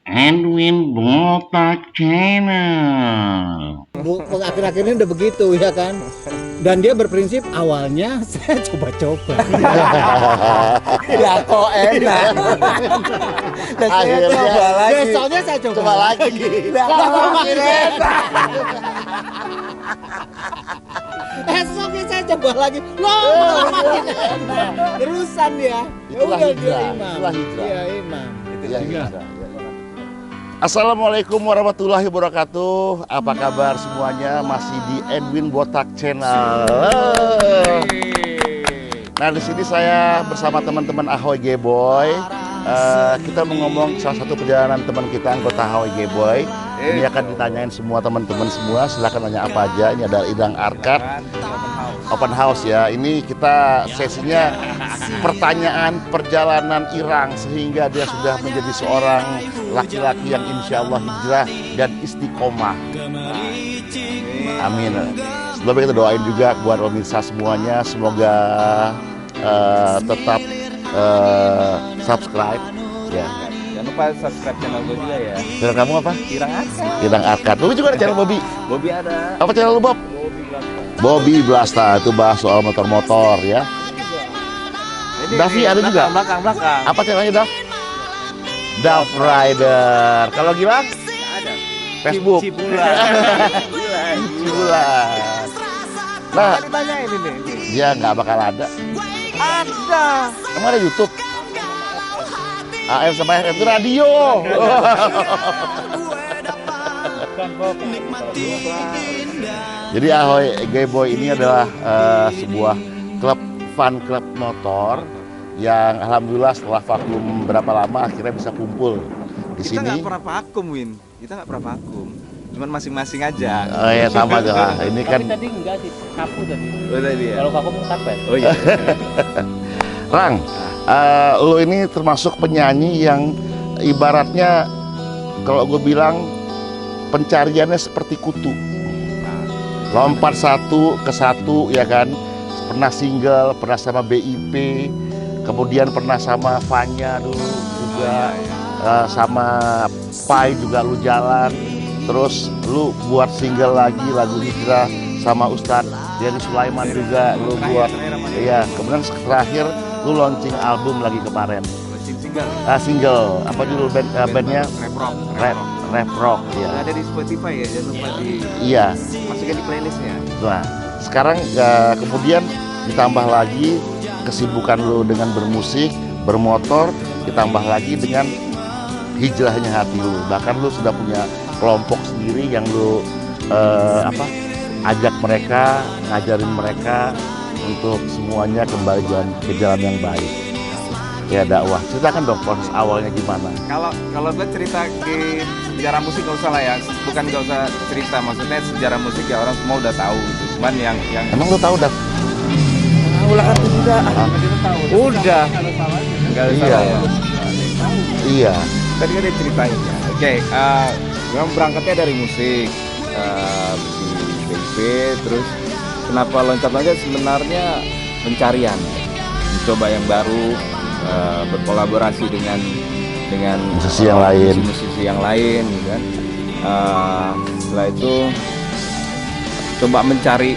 Edwin Botak Channel. Akhir-akhir ini udah begitu ya kan. Dan dia berprinsip awalnya saya coba-coba. Ya kok enak. Dan saya Akhirnya coba lagi. besoknya saya coba lagi. Lah kok makin enak. Esoknya saya coba lagi. Loh, makin enak. Terusan ya. Itulah Udah hijrah, dia imam. itulah hijrah. Iya, imam. Ya, hijrah. Assalamualaikum warahmatullahi wabarakatuh. Apa kabar semuanya? Masih di Edwin Botak Channel. Nah, di sini saya bersama teman-teman Ahoy Gay Boy. Kita mau ngomong salah satu perjalanan teman kita, anggota Ahoy Gay Boy. Ini akan ditanyain semua teman-teman semua. Silakan tanya apa aja. Ini ada Idang Arcade Open House ya. Ini kita sesinya pertanyaan perjalanan Irang sehingga dia sudah menjadi seorang laki-laki yang insya Allah hijrah dan istiqomah. Amin. Sebelumnya kita doain juga buat pemirsa semuanya, semoga tetap subscribe ya. Jangan lupa subscribe channel gue juga ya. Channel kamu apa? Irang Arcade. Irang Arcade. Lu juga ada channel Bobby. Bobby ada. Apa channel lu, Bob? Bobby Blasta. Bobby Blasta, itu bahas soal motor-motor ya. Davi ada juga? Belakang. Apa channelnya, Dav? Dav Rider. Kalau Gilang? Ada. Facebook. Cibulan. Cibulan. Nah, Ditanyain ini. dia nggak bakal ada. Ada. Emang ada YouTube? AM sama FM itu radio. Jadi Ahoy Gay Boy ini adalah sebuah klub fun club motor yang alhamdulillah setelah vakum berapa lama akhirnya bisa kumpul di Kita sini. nggak pernah vakum, Win. Kita nggak pernah vakum. Cuman masing-masing aja. Oh ya sama aja. Ini kan Tapi tadi enggak sih, kaku tadi. Oh tadi ya. Kalau kaku tapet. Oh iya. Rang, lo ini termasuk penyanyi yang ibaratnya kalau gue bilang pencariannya seperti kutu. Lompat satu ke satu ya kan. Pernah single, pernah sama BIP, kemudian pernah sama Fanya dulu juga, sama Pai juga lu jalan. Terus lu buat single lagi lagu Hijrah sama Ustadz Denny Sulaiman juga lu buat. Iya, kemudian terakhir lu launching album lagi kemarin. Single. Single apa judul bandnya? Rap Rock ya. Ada di Spotify ya, jangan lupa di Iya. masukin di playlistnya. Nah, sekarang kemudian ditambah lagi kesibukan lu dengan bermusik, bermotor, ditambah lagi dengan hijrahnya hati lu. Bahkan lu sudah punya kelompok sendiri yang lu ajak mereka, ngajarin mereka untuk semuanya kembali ke jalan yang baik. Ya dakwah. Ceritakan dong proses awalnya gimana? Kalau gue cerita di sejarah musik nggak usah lah ya, bukan nggak usah cerita, maksudnya sejarah musik ya orang semua udah tahu gitu. Cuman yang Emang lu tahu dah? ulah kan udah. Udah. Nggak ada Iya. salah ya. Iya. Tadi kan dia ceritain ya. Oke, memang berangkatnya dari musik di BIP, terus kenapa loncat-loncat sebenarnya pencarian, mencoba yang baru, berkolaborasi dengan Musisi yang lain. musisi yang lain, gitu kan. Setelah itu coba mencari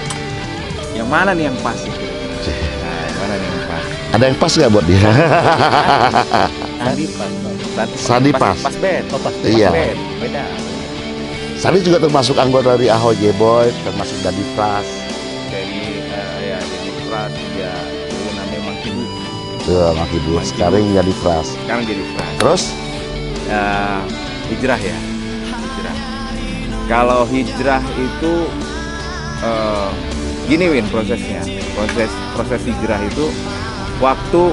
yang mana nih yang pas gitu. Nah, yang mana nih yang pas? Ada yang pas nggak buat dia? Tadi pas. Sandi pas. Pas band. Oh, pas. Iya. Pas band. Beda. Sandi juga termasuk anggota dari Ahoy Gay Boy, termasuk dari Pras. Jadi jadi Pras ya dulu namanya Mangkibu. Tuh, Maki dulu. Sekarang jadi Pras. Sekarang jadi Pras. Terus? Hijrah ya. Hijrah. Kalau hijrah itu gini Win prosesnya. Proses hijrah itu waktu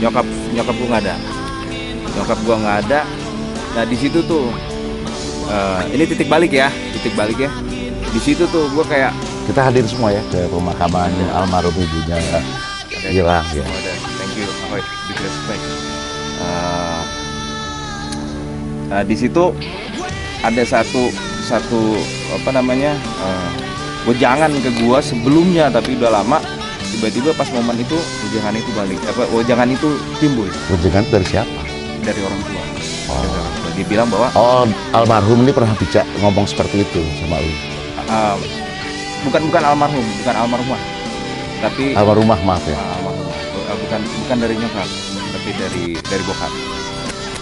nyokap gua nggak ada. Nah di situ tuh ini titik balik ya. Di situ tuh gua kayak Kita hadir semua ya ke pemakaman almarhum ibunya Irang ya. thank you, big respect. Di situ ada satu apa namanya wejangan ke gua sebelumnya tapi udah lama, tiba-tiba pas momen itu wejangan itu balik, wejangan itu timbul Wejangan dari siapa? dari orang tua. Dari orang tua. Dia bilang bahwa Oh, almarhum ini pernah bicara ngomong seperti itu sama lu. bukan almarhumah, tapi Almarhumah, maaf ya. almarhumah. Bukan dari nyokap, tapi dari bokap.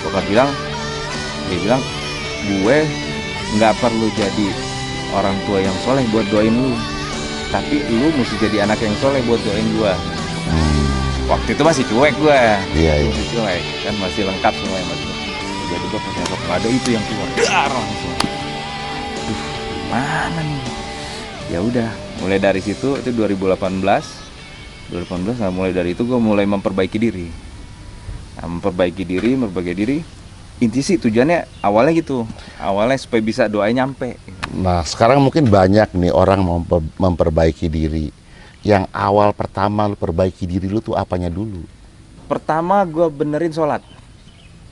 Bokap dia bilang gue nggak perlu jadi orang tua yang soleh buat doain lu, tapi lu mesti jadi anak yang soleh buat doain gue. Waktu itu masih cuek gue. Iya, iya. Masih cuek, kan masih lengkap semuanya mas. Jadi gue pas nyokap nggak ada itu yang keluar, dar langsung. Duh, mana nih? Ya udah, mulai dari situ itu 2018. Nah, mulai dari itu gue mulai memperbaiki diri. Nah, memperbaiki diri. Inti sih tujuannya awalnya gitu. Awalnya supaya bisa doanya nyampe. Nah, sekarang mungkin banyak nih orang memperbaiki diri. Yang awal pertama lu perbaiki diri lu tuh apanya dulu? Pertama gue benerin sholat.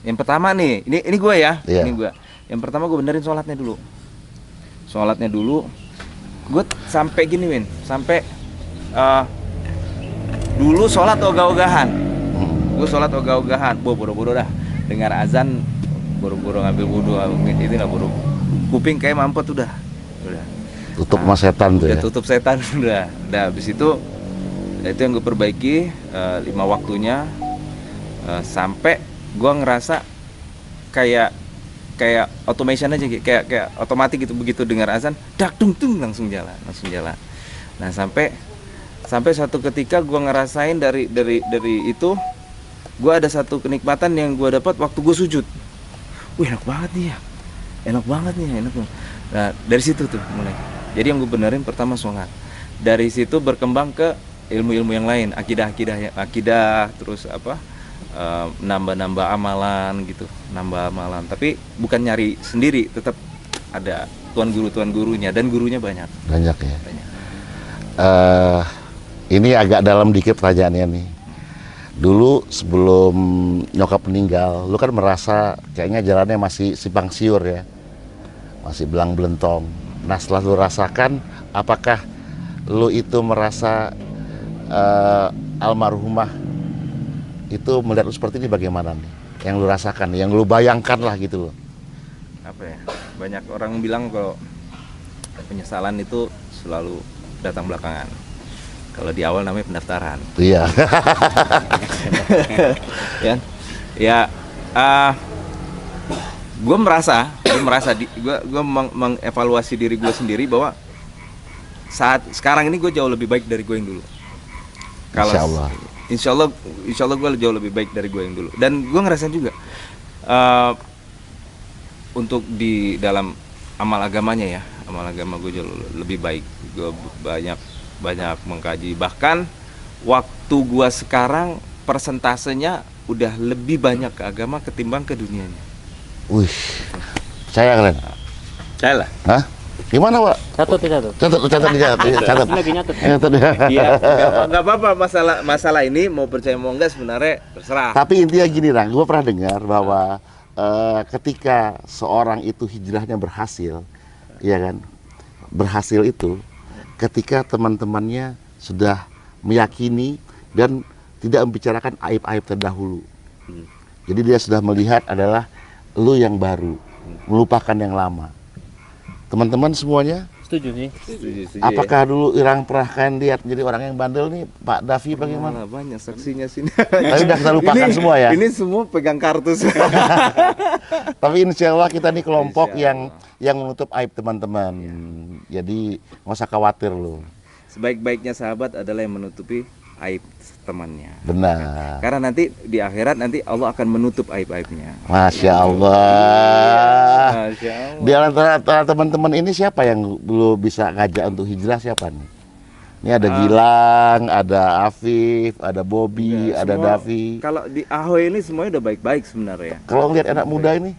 Yang pertama nih, ini gue ya. Iya. Ini gue. Yang pertama gue benerin sholatnya dulu. Gue sampai gini Win, sampai dulu sholat ogah-ogahan. Gue sholat ogah-ogahan, boro-boro dah. Dengar azan, boro-boro ngambil wudhu, itu lah boro. Kuping kayak mampet udah. Tutup sama setan tuh Udah ya. tutup setan udah. Habis itu yang gue perbaiki 5 waktunya sampai gue ngerasa kayak automation aja, kayak otomatis gitu, begitu dengar azan dak dung dung langsung jalan. Nah sampai satu ketika gue ngerasain dari itu, gue ada satu kenikmatan yang gue dapat waktu gue sujud. Wih, enak banget nih. Nah dari situ tuh mulai. Jadi yang gue benerin pertama sholat. Dari situ berkembang ke ilmu-ilmu yang lain, akidah, terus nambah amalan gitu, tapi bukan nyari sendiri, tetap ada tuan gurunya, dan gurunya banyak Ya. Ini agak dalam dikit pertanyaannya nih. Dulu sebelum nyokap meninggal, lu kan merasa kayaknya jalannya masih simpang siur ya, masih belang belentong. Nah, setelah lu rasakan, apakah lu itu merasa almarhumah itu melihat lu seperti ini bagaimana nih? Yang lu rasakan, yang lu bayangkan lah gitu loh. Apa ya, banyak orang bilang kalau penyesalan itu selalu datang belakangan. Kalau di awal namanya pendaftaran. Iya. Gue merasa gue mengevaluasi diri gue sendiri bahwa saat sekarang ini gue jauh lebih baik dari gue yang dulu. Insya Allah gue jauh lebih baik dari gue yang dulu. Dan gue ngerasain juga untuk di dalam amal agamanya ya, amal agama gue jauh lebih baik. Gue banyak mengkaji. Bahkan waktu gue sekarang persentasenya udah lebih banyak ke agama ketimbang ke dunianya. Wih, saya kalian. Saya lah. Hah? Gimana, Pak? Catat. Catat. Lagi nyatet. Catat ya. Iya, nggak apa-apa, masalah ini mau percaya mau enggak sebenarnya terserah. Tapi intinya gini, Rang, gue pernah dengar bahwa ketika seorang itu hijrahnya berhasil, ya kan? Berhasil itu ketika teman-temannya sudah meyakini dan tidak membicarakan aib-aib terdahulu. Jadi dia sudah melihat adalah lu yang baru, melupakan yang lama. Teman-teman semuanya Setuju sih. Setuju, apakah dulu Irang pernah kan lihat jadi orang yang bandel nih, Pak Davi bagaimana? Banyak saksinya sini. Tapi udah kita lupakan semua ya. Ini semua pegang kartu. Tapi insya Allah kita nih kelompok Insya yang menutup aib teman-teman. Jadi nggak usah khawatir loh. Sebaik-baiknya sahabat adalah yang menutupi aib temannya. Benar. Karena nanti di akhirat nanti Allah akan menutup aib-aibnya. Masya Allah. Masya Allah. Di antara teman-teman ini siapa yang belum bisa ngajak untuk hijrah, siapa nih? Ini ada Gilang, ada Afif, ada Bobby, ada Semua- Davi. Kalau di Ahoy ini semuanya udah baik-baik sebenarnya. Kalau ngeliat anak muda ini,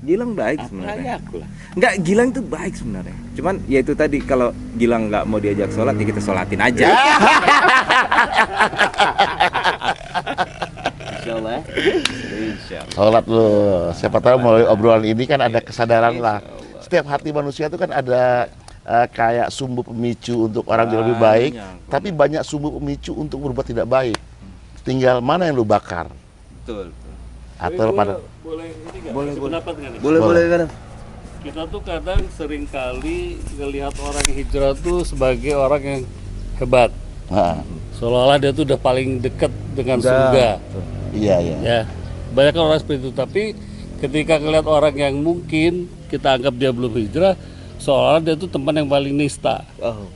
Gilang baik Apalagi sebenarnya. aku lah. Enggak, Gilang itu baik sebenarnya. Cuman ya itu tadi, kalau Gilang nggak mau diajak sholat ya kita sholatin aja. Insya Allah. Insya Allah. sholat lu. Siapa tahu melalui obrolan ini kan ada kesadaran lah. Setiap hati manusia itu kan ada kayak sumbu pemicu untuk orang yang lebih baik, Banyak. tapi banyak sumbu pemicu untuk berbuat tidak baik. Tinggal mana yang lu bakar. Betul. Atau pada boleh ini nggak? Boleh, boleh. Pendapat nggak nih? Boleh kan? Kita tuh kadang sering kali ngelihat orang hijrah tuh sebagai orang yang hebat. Nah, Seolah-olah dia tuh udah paling dekat dengan Udah. surga. iya iya. Ya, banyak orang seperti itu. Tapi ketika ngelihat orang yang mungkin kita anggap dia belum hijrah, seolah-olah dia tuh teman yang paling nista. Oh.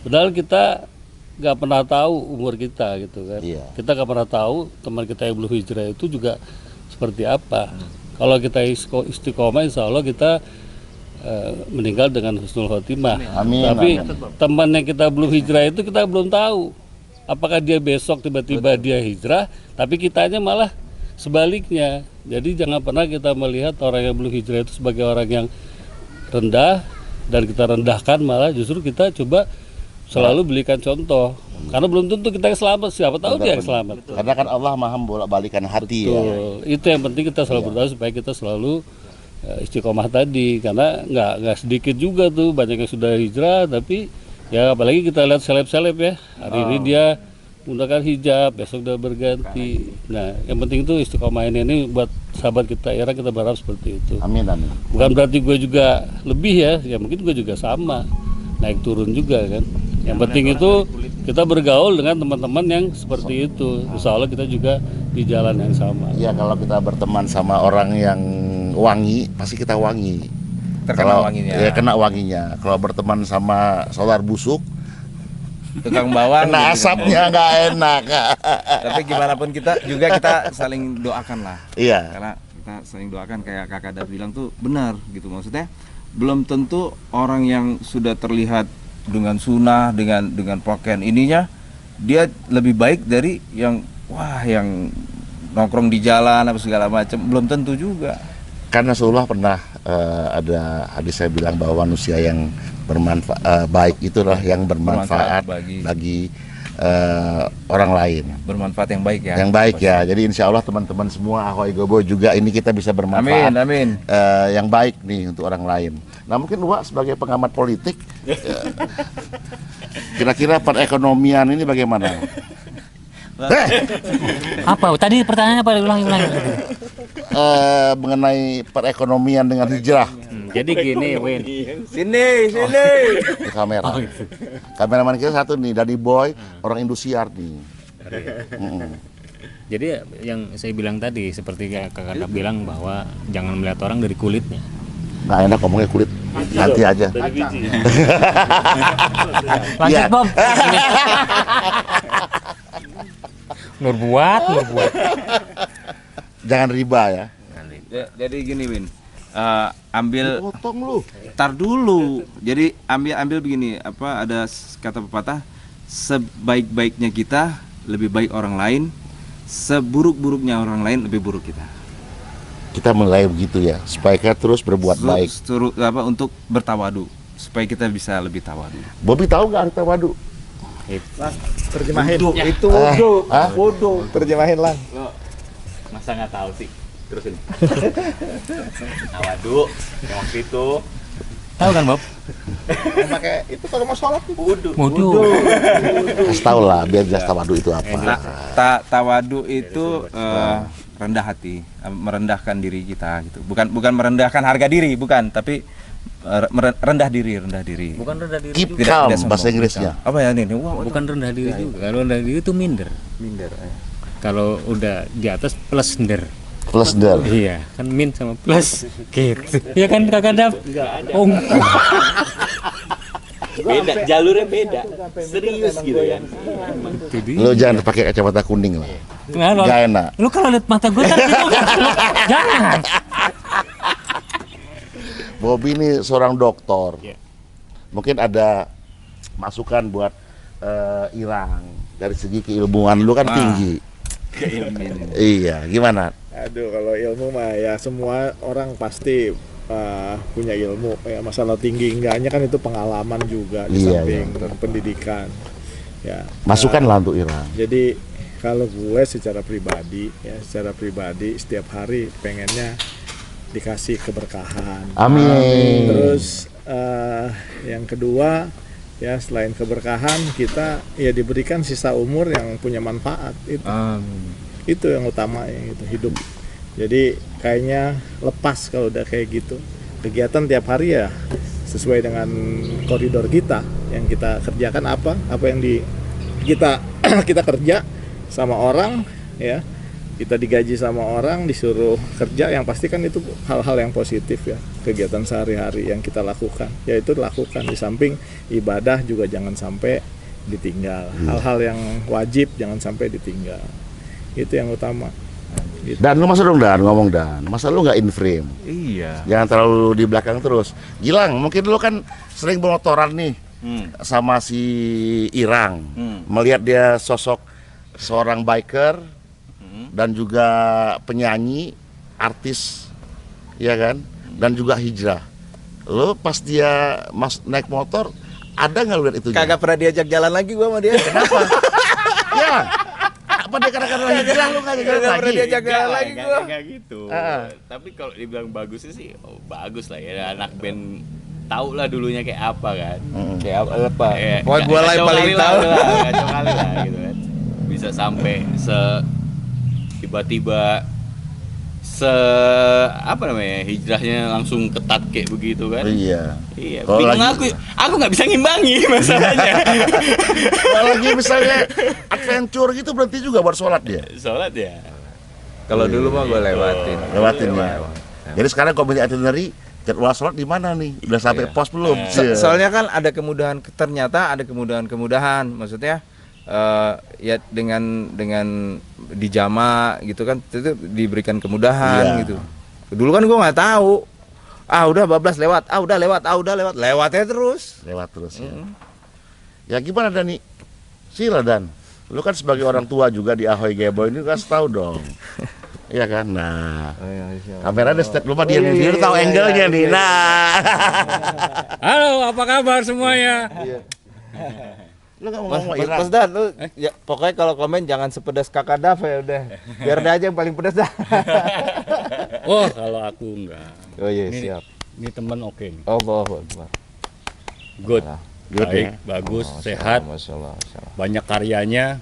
Padahal kita nggak pernah tahu umur kita gitu kan. Iya. Kita nggak pernah tahu teman kita yang belum hijrah itu juga seperti apa. Kalau kita istiqomah, insya Allah kita meninggal dengan husnul khotimah. Amin, Tapi amin. teman yang kita belum hijrah itu kita belum tahu. Apakah dia besok tiba-tiba dia hijrah, tapi kitanya malah sebaliknya. Jadi jangan pernah kita melihat orang yang belum hijrah itu sebagai orang yang rendah dan kita rendahkan, malah justru kita coba selalu belikan contoh. Karena belum tentu kita yang selamat, siapa tahu dia yang selamat. Karena kan Allah maha membolak-balikan hati ya. Betul. Itu yang penting kita selalu berdoa supaya kita selalu istiqomah tadi. Karena nggak sedikit juga tuh banyak yang sudah hijrah, tapi ya apalagi kita lihat seleb-seleb ya. Hari ini dia menggunakan hijab, besok udah berganti. Nah, yang penting itu istiqomah ini buat sahabat kita era, kita berharap seperti itu. Amin amin. Bukan berarti gue juga lebih ya mungkin gue juga sama, naik turun juga kan. Yang penting itu kita bergaul dengan teman-teman yang seperti itu. Insya Allah kita juga di jalan yang sama. Ya kalau kita berteman sama orang yang wangi, pasti kita wangi. Terkena Kalau- wanginya. Ya kena wanginya. Kalau berteman sama solar busuk, Tukang bawang. kena gitu kan. asapnya nggak enak. Tapi gimana pun kita saling doakan lah. Iya. Karena kita saling doakan kayak Kakak Dap bilang tuh benar gitu, maksudnya belum tentu orang yang sudah terlihat dengan sunnah, dengan pakaian ininya dia lebih baik dari yang yang nongkrong di jalan apa segala macam, belum tentu juga. Karena Rasulullah pernah ada hadis saya bilang bahwa manusia yang bermanfaat baik itulah yang bermanfaat Bermanfaat bagi orang lain. Bermanfaat yang baik ya. Yang baik ya. Jadi insya Allah teman-teman semua Ahoy Gobo juga ini kita bisa bermanfaat. Amin. Yang baik nih untuk orang lain. Nah mungkin Wak sebagai pengamat politik, kira-kira perekonomian ini bagaimana? Apa? Tadi pertanyaannya apa? Ulangi. Mengenai perekonomian dengan hijrah. Jadi gini, Win. Sini. Di kamera. Kameraman kita satu nih, Daddy Boy, orang Indosiar nih. Jadi yang saya bilang tadi seperti kakak bilang bahwa jangan melihat orang dari kulitnya. Nggak enak ngomongnya kulit, nanti aja. Dari biji. Lanjut Iya. Bob. Nur buat. Jangan riba ya. Jadi gini Win, ambil Potong lu. tar dulu. Jadi ambil begini, ada kata pepatah, sebaik-baiknya kita lebih baik orang lain, seburuk-buruknya orang lain lebih buruk kita. Kita mulai begitu ya, supaya kita terus berbuat baik. Untuk bertawadu, supaya kita bisa lebih tawadu. Bobby tahu nggak arti tawadu? Terjemahin. Itu Wudu. Terjemahin lang. Masa nggak tahu sih, terusin. Awadu yang waktu itu Tahu kan Bob? Pakai itu kalau mau sholat wudu. Wudu. Kasih tahu lah, biar jelas tawadu itu apa. Tawadu itu rendah hati, merendahkan diri kita gitu. Bukan merendahkan harga diri, bukan, tapi rendah diri. Bukan rendah diri Keep juga. calm sombong. bahasa Inggrisnya. Apa ya ini? Bukan rendah diri juga. Kalau rendah diri itu minder. Kalau udah di atas plus nder. Plus der. Iya, kan min sama plus. Gitu. Iya kan kakak Dap? Oh, Beda, jalurnya beda. Serius gitu kan. itu dia. Lo jangan pakai kacamata kuning lah. Nah, lo- Gak enak. Lu kalau lihat mata gue tadi jangan. Bobby ini seorang dokter. Mungkin ada masukan buat Irang dari segi keilmuan lu kan tinggi. Iya, gimana? Aduh, kalau ilmu mah ya semua orang pasti punya ilmu ya, masalah tinggi enggaknya kan itu pengalaman juga di Iya, samping pendidikan ya. Masukan lah untuk Irang. Jadi kalau gue secara pribadi setiap hari pengennya dikasih keberkahan. Amin. Terus yang kedua ya, selain keberkahan kita ya diberikan sisa umur yang punya manfaat itu. Itu yang utama ya, itu hidup Jadi kayaknya lepas kalau udah kayak gitu. Kegiatan tiap hari ya sesuai dengan koridor kita yang kita kerjakan, apa yang kita kita kerja sama orang ya, kita digaji sama orang, disuruh kerja, yang pasti kan itu hal-hal yang positif ya, kegiatan sehari-hari yang kita lakukan ya itu lakukan. Di samping ibadah juga jangan sampai ditinggal, hal-hal yang wajib jangan sampai ditinggal, itu yang utama gitu. Dan lu masa dong Dan, ngomong Dan, masa lu nggak in frame? Iya. Jangan terlalu di belakang terus. Gilang, mungkin lu kan sering bermotoran nih sama si Irang, melihat dia sosok seorang biker dan juga penyanyi, artis, ya kan, dan juga hijrah. Lu pas dia naik motor, ada nggak lu lihat itu? Kagak pernah diajak jalan lagi gua sama dia. Kenapa? Ya, apa dia kadang-kadang hijrah lu nggak jalan Kagak pernah lagi? diajak jalan lagi gua. Enggak gitu. Ah. Tapi kalau dibilang bagusnya sih, bagus lah ya. Anak band tahu lah dulunya kayak apa kan. Kayak apa? Pokoknya Gua lah yang paling tahu. Kacau kali lah gitu kan. Bisa sampai tiba-tiba apa namanya, hijrahnya langsung ketat kayak begitu kan. Iya. Iya, Kalau bingung lagi- aku nggak bisa ngimbangi masalahnya. Kalau lagi misalnya adventure gitu berhenti juga buat sholat dia. Sholat ya. Kalau dulu mah gua lewatin. Lewatin ya. Jadi sekarang komite itinerary jadwal sholat di mana nih? Udah sampai pos belum? Iya. Soalnya kan ada kemudahan, ternyata ada kemudahan. Maksudnya ya dengan di jama gitu kan, itu diberikan kemudahan Iya. gitu. Dulu kan gua nggak tahu. Udah bablas lewat, udah lewat, lewatnya terus. Lewat terus ya. Ya gimana Dani? Sila Dan. Lu kan sebagai orang tua juga di Ahoy Geboy ini kasih tahu dong. Iya kan? Nah, kamera ada step, lu mah dia tahu angle-nya nih. Nah. Halo, apa kabar semuanya? Lu enggak mau ngomong Mas, Irang. Mas Dan, lu ya, pokoknya kalau komen jangan sepedas Kakak Daf ya udah. Biar dia aja yang paling pedas dah. Oh, kalau aku enggak. Oh iya, Ini- siap. Ini teman oke nih. Oh, Akbar. Good. Good Baik, ya. bagus, sehat, Masalah. banyak karyanya.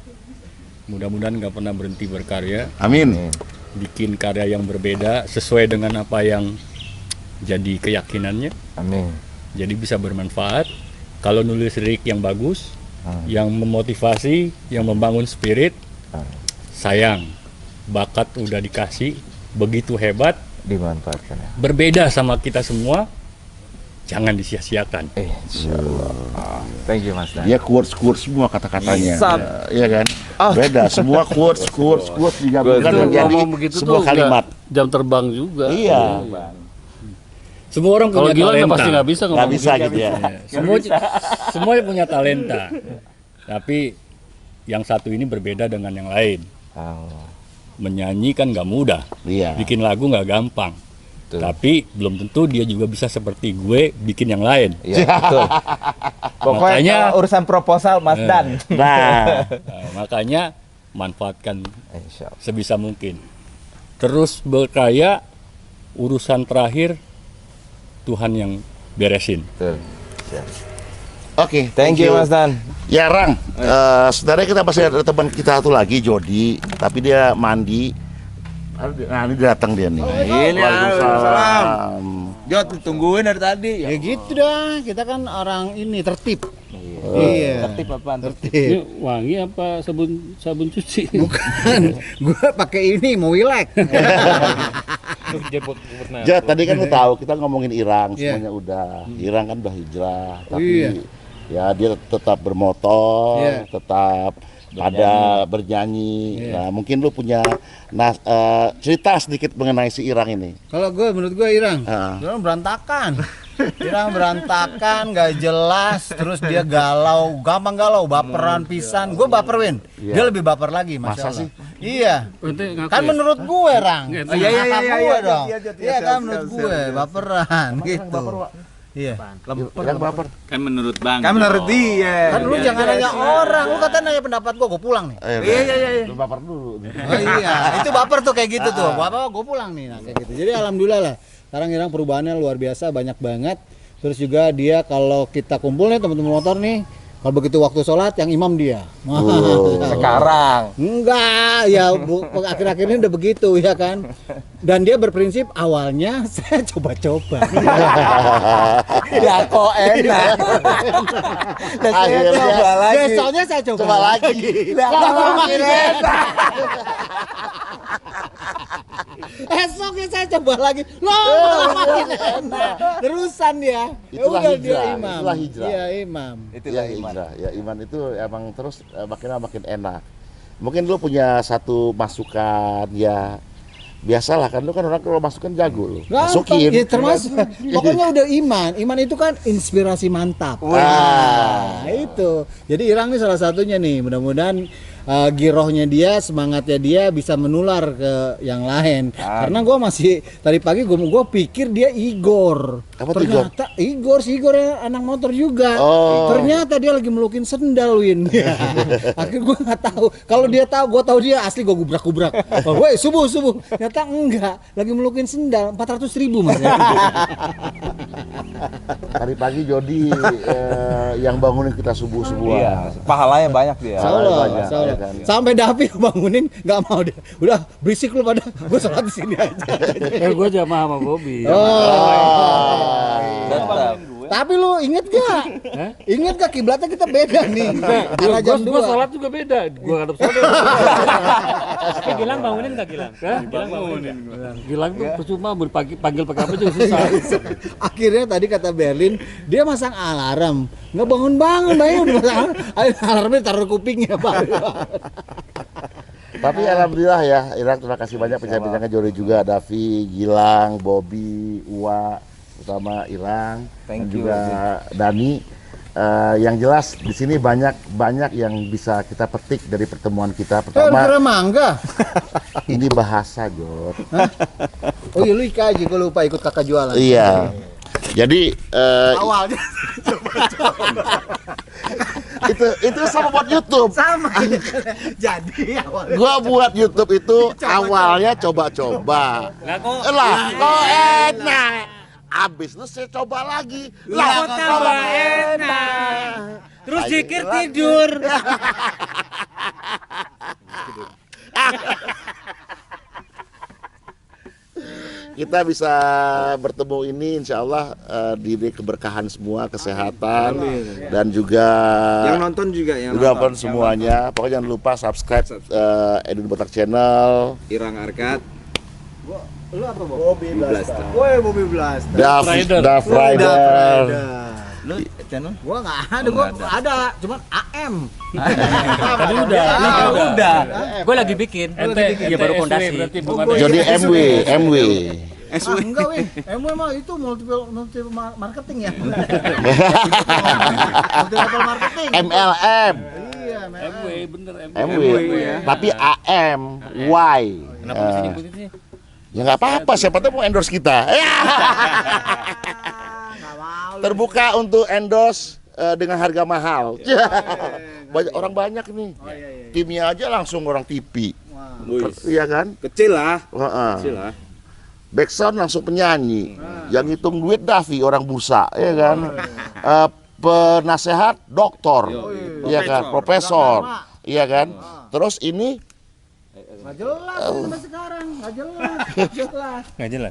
Mudah-mudahan nggak pernah berhenti berkarya, Amin. bikin karya yang berbeda sesuai dengan apa yang jadi keyakinannya. Amin. Jadi bisa bermanfaat. Kalau nulis lirik yang bagus, yang memotivasi, yang membangun spirit, sayang, bakat udah dikasih, begitu hebat, Dimanfaatkan ya. berbeda sama kita semua, jangan disia-siakan. Insyaallah. Thank you Mas Dan. Dia quotes semua kata-katanya. Sap. Iya kan? Beda, semua quotes digabungkan Itu menjadi ngomong begitu sebuah tuh kalimat. nggak jam terbang juga. Iya. Semua orang Kalau punya Gilang talenta. pasti nggak bisa Nggak ngomong bisa gitu ya. Semua punya talenta. Tapi yang satu ini berbeda dengan yang lain. Menyanyi kan nggak mudah. Iya. Bikin lagu nggak gampang. Betul. Tapi belum tentu dia juga bisa seperti gue bikin yang lain. Iya, betul. Pokoknya Makanya- kalau urusan proposal Mas Dan. Nah, Nah, makanya manfaatkan Insyaallah. sebisa mungkin. Terus berkarya, urusan terakhir Tuhan yang beresin. Betul. Siap. oke. Thank you Mas Dan. Ya Rang, sebenarnya kita masih ada teman kita satu lagi Jody, tapi dia mandi. Nah ini datang dia nih. Ini, Waalaikumsalam. Jod, tungguin dari tadi. Ya gitu dah, kita kan orang ini tertib. Iya. Tertib apaan? Tertib. Ini wangi apa sabun cuci? Bukan, gua pakai ini mau wilek. Ja, tadi kan lu tahu kita ngomongin Irang, Iya. semuanya udah. Irang kan udah hijrah, tapi Iya. ya dia tetap bermotor, Iya. tetap pada bernyanyi. Iya. Nah, mungkin lu punya cerita sedikit mengenai si Irang ini. Kalau menurut gue Irang, Ah. Irang berantakan. Irang berantakan, nggak jelas, terus dia galau, gampang galau, baperan pisan. Gue baper Win, dia lebih baper lagi, Masa masya Allah. sih? Iya, Ente ngaku kan ya? menurut gue Rang, Iya, kata iya, gue iya, dong, iya, iya kan menurut gue baperan gitu. Iya, Yang baper. Kan menurut Bang. Kan menurut dia. kan lu jangan nanya orang, lu kata nanya pendapat gue pulang nih. Iya. Lu baper dulu. Oh iya, itu baper tuh kayak gitu tuh. Bapak gue pulang nih, nah, kayak gitu. Jadi alhamdulillah lah. Sekarang Irang perubahannya luar biasa, banyak banget. Terus juga dia kalau kita kumpul nih teman-teman motor nih, Kalau begitu waktu sholat yang imam dia. Sekarang. Enggak, ya akhir-akhir ini udah begitu ya kan. Dan dia berprinsip awalnya saya coba-coba. Ya kok enak. Dan saya Akhirnya coba lagi. Besoknya saya coba lagi. Lah, kok makin enak. Esoknya saya coba lagi. Loh, makin enak. Terusan ya. Ya Itulah udah dia hijrah, imam. itulah hijrah. Iya, imam. Itulah Ya, iman. hijrah. Ya iman itu emang terus makin enak. Mungkin lu punya satu masukan ya. Biasalah kan lu kan orang kalau masukan jago lu. Masukin. Ya, termasuk pokoknya udah iman. Iman itu kan inspirasi mantap. Wah. Nah, itu. Jadi Irang ini salah satunya nih. Mudah-mudahan girohnya dia, semangatnya dia bisa menular ke yang lain. Karena gue masih tadi pagi gue pikir dia Igor. Apa tuh Igor? Ternyata Igor, si Igor yang anak motor juga. Oh. Ternyata dia lagi melukin sendal, Win. Akhirnya gue nggak tahu. Kalau dia tahu, gue tahu dia asli gue gubrak-gubrak. Oh, woi subuh. Ternyata enggak, lagi melukin sendal 400.000 mas. Tadi pagi Jody yang bangunin kita subuh-subuhan. Iya, pahalanya banyak dia. Salah. banyak, Insya Allah. ya kan? Sampai Davi bangunin nggak mau dia. Udah berisik lu pada, gue sholat di sini aja. Gue jamaah sama Bobby. Tetap. Tapi lu inget gak? Inget gak kiblatnya kita beda nih. Arah jam Gue 2. sholat juga beda. Gue ngadep sholat. Tapi Gilang bangunin nggak Gilang? Gilang bangunin. Gilang tuh percuma panggil pakai apa juga susah. Akhirnya tadi kata Berlin, dia masang alarm. Nggak bangun-bangun, udah masang alarmnya taruh kupingnya, Pak. Tapi alhamdulillah ya, Irang terima kasih banyak penyanyi-penyanyi Jody juga, Davi, Gilang, Bobby, Uwa, terutama Irang dan Thank you, juga Dani. Yang jelas di sini banyak yang bisa kita petik dari pertemuan kita. Pertama, Kira mangga. ini bahasa, Jod. Oh iya lu IKJ, gue lupa ikut kakak jualan. Iya. Jadi Awalnya itu sama buat YouTube. sama. Jadi awalnya. Gua buat YouTube itu awalnya coba-coba. Lah, kok enak. Abis itu saya coba lagi. Lah, kok enak. Terus zikir tidur. Kita bisa bertemu ini insya Allah diberi keberkahan semua, kesehatan dan juga Yang nonton juga yang udah nonton. semuanya. Pokoknya jangan lupa subscribe Edwin Botak Channel, Irang Arkat. Lu apa, Bobby Blaster. Woi, Bobby Blaster. Dav Rider. Lu channel? Gua nggak ada, gua ada, cuman AM. Tadi udah. Gue lagi bikin. Ya baru fondasi. Berarti bukan Jadi MW. Ah, enggak weh, MW mah itu multiple marketing ya. Multiple marketing. MLM. Iya, MW bener MW. ya. Tapi AM, Y. Kenapa bisa nyebutin sih? Ya nggak apa-apa, siapa tahu mau endorse kita. Terbuka untuk endorse dengan harga mahal. Orang banyak nih. Timnya aja langsung orang TV. Iya kan? Kecil lah. Heeh. Kecil lah. Backsound langsung penyanyi. Yang hitung duit Davi orang bursa, ya kan? Penasehat doktor. Iya kan? Profesor. Iya kan? Terus ini nggak jelas sampai sekarang, nggak jelas. Nggak jelas.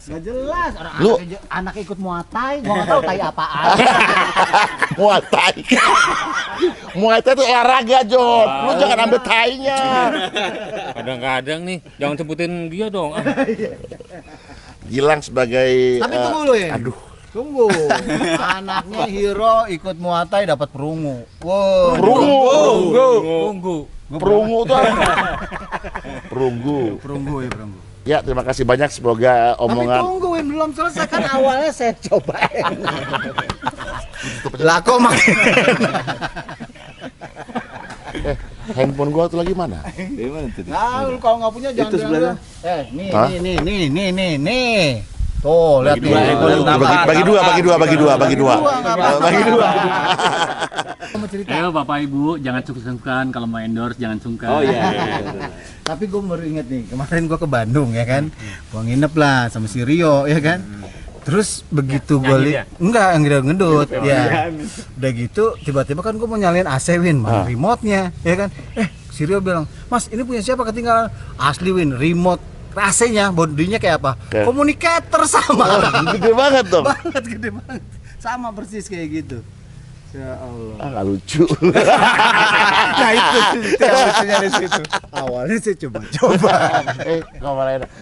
Nggak jelas. Orang Lu- anak ikut Muay Thai, gua nggak tahu tai apaan. Muay Thai. Muay Thai itu olahraga, Jon. Lu jangan ambil tainya. Kadang-kadang nih, jangan sebutin dia dong. Gilang sebagai Tapi tunggu lu ya. aduh, Tunggu. Anaknya Hero ikut Muay Thai dapat perungu. Wow. Tunggu. perunggu tuh apa? Perunggu. Perunggu ya, perunggu. Ya, terima kasih banyak, semoga Tapi omongan tungguin belum selesai kan awalnya saya cobain. Lah kok makin. handphone gua tuh lagi mana? Di mana tuh? Nah, lu kalau nggak punya jangan Itu sebelahnya. bilang. Nih, Hah? nih. Tuh, lihat nih. Bagi dua. Ayo Bapak Ibu, jangan sungkan kalau mau endorse, jangan sungkan. Oh iya. Tapi gue baru inget nih, kemarin gue ke Bandung ya kan, gue nginep lah sama si Rio ya kan. Terus begitu gue lihat, enggak yang ngedut, ya. Udah gitu, tiba-tiba kan gue mau nyalain AC Win, mana remote-nya, ya kan? Si Rio bilang, Mas ini punya siapa ketinggalan? Asli Win, remote AC-nya, bodinya kayak apa? Komunikator sama. Gede banget dong. Banget, gede banget. Sama persis kayak gitu. Ya Allah. Nggak lucu. Nah itu yang lucunya di situ. Awalnya sih coba-coba.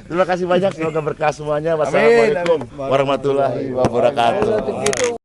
Terima kasih banyak, semoga berkah semuanya. Wassalamualaikum warahmatullahi wabarakatuh.